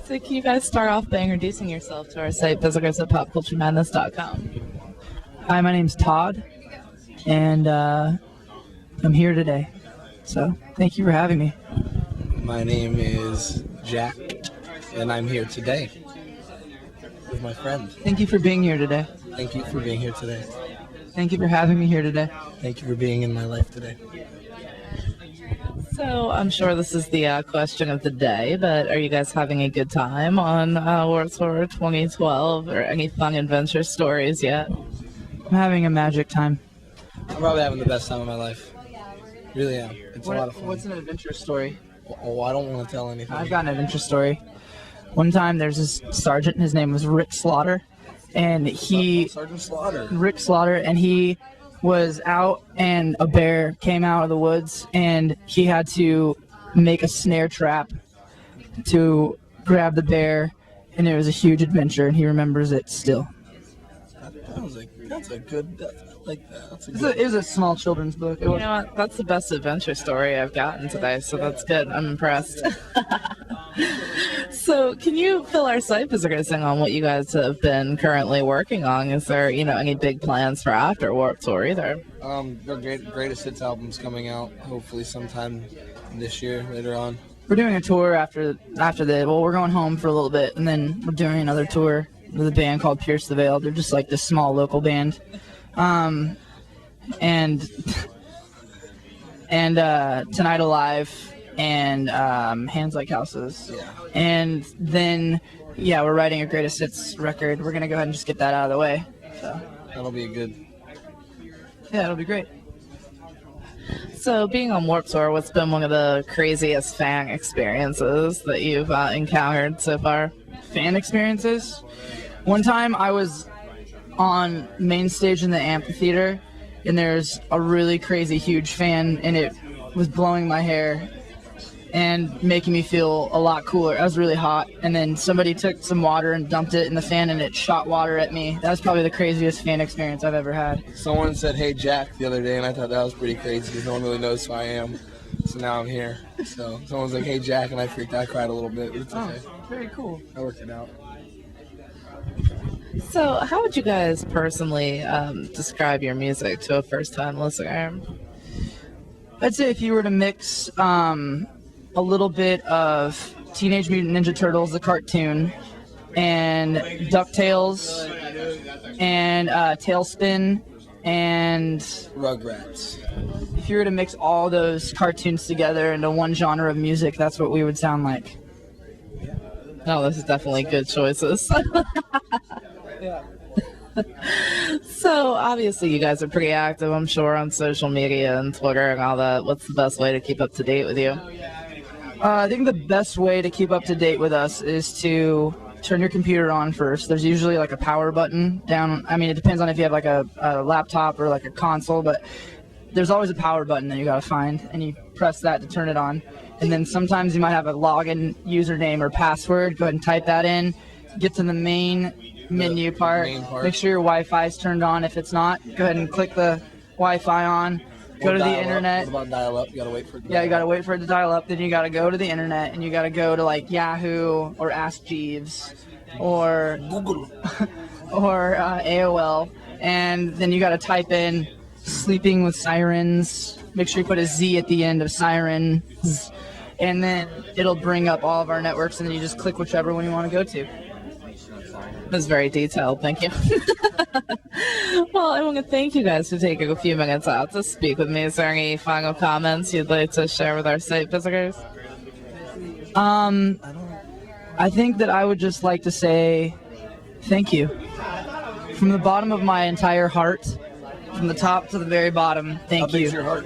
So can you guys start off by introducing yourself to our site visitors at popculturemadness.com? Hi, my name's Todd, and I'm here today. So thank you for having me. My name is Jack, and I'm here today with my friend. Thank you for being here today. Thank you for being here today. Thank you for having me here today. Thank you for being in my life today. So I'm sure this is the question of the day, but are you guys having a good time on Warped Tour 2012 or any fun adventure stories yet? I'm having a magic time. I'm probably having the best time of my life. Really am. It's a lot of fun. What's an adventure story? Oh, I don't want to tell anything. I've got an adventure story. One time there's this sergeant, his name was Rick Slaughter, and Sergeant Slaughter. Rick Slaughter, and he was out and a bear came out of the woods and he had to make a snare trap to grab the bear, and it was a huge adventure and he remembers it still. That's a good, like that. That's a It good. was a small children's book. You know what? That's the best adventure story I've gotten today, so that's good. I'm impressed. So can you fill our site visitors in on what you guys have been currently working on? Is there, any big plans for after Warped Tour either? Their greatest hits album's coming out hopefully sometime this year, later on. We're doing a tour after we're going home for a little bit, and then we're doing another tour with a band called Pierce the Veil. They're just like this small local band. And Tonight Alive and Hands Like Houses. Yeah. And then, we're writing a greatest hits record. We're going to go ahead and just get that out of the way. So That'll be good. yeah, it'll be great. So being on Warped Tour, what's been one of the craziest fan experiences that you've encountered so far? Fan experiences? One time I was on main stage in the amphitheater, and there's a really crazy huge fan, and it was blowing my hair and making me feel a lot cooler. I was really hot, and then somebody took some water and dumped it in the fan, and it shot water at me. That was probably the craziest fan experience I've ever had. Someone said, "Hey Jack," the other day, and I thought that was pretty crazy because no one really knows who I am. So now I'm here. So someone's like, "Hey Jack," and I freaked out. I cried a little bit, but it's okay. Very cool. I worked it out. So how would you guys personally describe your music to a first-time listener? I'd say if you were to mix a little bit of Teenage Mutant Ninja Turtles, the cartoon, and DuckTales, and Tailspin, and Rugrats. if you were to mix all those cartoons together into one genre of music, that's what we would sound like. No, this is definitely good choices. Yeah. So obviously you guys are pretty active, I'm sure, on social media and Twitter and all that. What's the best way to keep up to date with you? I think the best way to keep up to date with us is to turn your computer on first. There's usually like a power button down. I mean, it depends on if you have like a laptop or like a console, but there's always a power button that you gotta find, and you press that to turn it on. And then sometimes you might have a login username or password. Go ahead and type that in. Get to the main menu part. Make sure your Wi-Fi is turned on. If it's not, go ahead and click the Wi-Fi on. Go to the internet. What about dial-up? You gotta wait for it. Yeah, you gotta wait for it to dial up. Then you gotta go to the internet, and you gotta go to like Yahoo or Ask Jeeves or Google. or AOL, and then you gotta type in "sleeping with sirens." Make sure you put a Z at the end of sirens, and then it'll bring up all of our networks, and then you just click whichever one you want to go to. That's very detailed, thank you. Well, I want to thank you guys for taking a few minutes out to speak with me. Is there any final comments you'd like to share with our site visitors? I think that I would just like to say thank you. From the bottom of my entire heart, from the top to the very bottom, thank How you. big's your heart?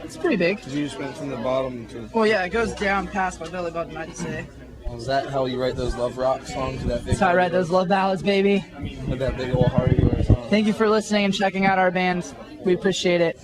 It's pretty big. Because you just went from the bottom to... Well, yeah, it goes down past my belly button, I'd say. Was that how you write those love rock songs? With that big That's how I write those love ballads, baby. With that big old heart of yours. Thank you for listening and checking out our band. We appreciate it.